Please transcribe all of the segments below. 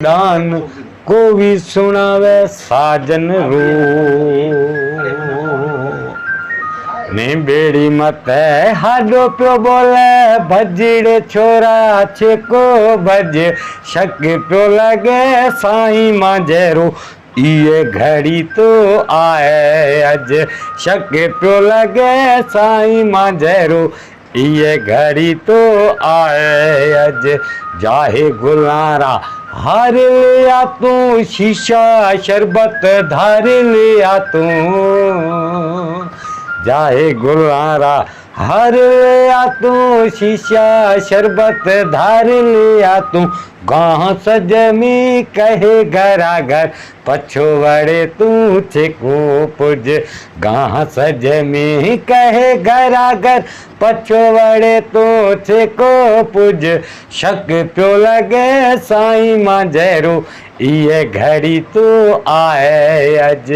दान को भी सुनावे साजन रो ने बेड़ी मत हाडो प्यो बोले भजड़े छोरा छे को भज शक प्यो लगे साईं मांझेरो ये घड़ी तो आए अज शक प्यो लगे साईं मांझेरो ये घड़ी तो आए अज जाहे गुलारा हार लिया तू शीशा शरबत धार लिया तू जाहे गुलारा हार लिया तू शीशा शरबत धार लिया तू गाह सजमी कहे घरा घर पछोवड़े तू छे को पुज गाह सजमी कहे घरा घर पछोवड़े तू छे को पुज शक प्यो लगे साईं मांझेरो ये घड़ी तो आए अज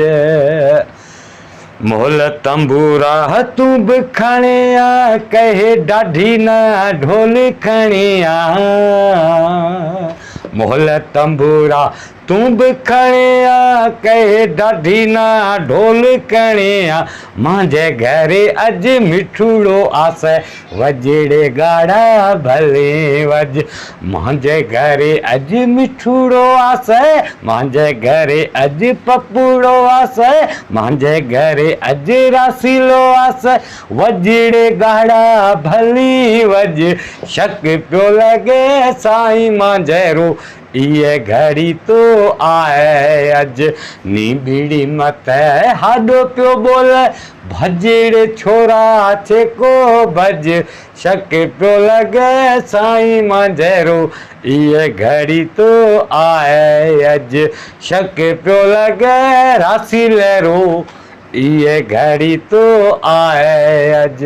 मोल तंबूरा तू भी खणिया कहे डाढ़ी ना ढोल खणिया मोल तंबूरा तू भी खणिया कहे डाढ़ी ना ढोल खणिया मांझे घरे अज मिठूड़ो आसे वजड़े गाड़ा भले वज मांझे घरे अज मिठूड़ो आसे मांझे घरे अज पपूड़ो आसे मांझे घरे अज रासीलो आसे वजड़े गाड़ा भली वज शक प्यो लगे साईं मांझेरो ये घड़ी तो आए अज नी बीड़ी मत हाडो प्यो बोले भजड़े छोरा छे को भज शक प्यो लगे साईं मांझेरो ये घड़ी तो आए अज शक प्यो लगे रासी लेरो ये घड़ी तो आए अज।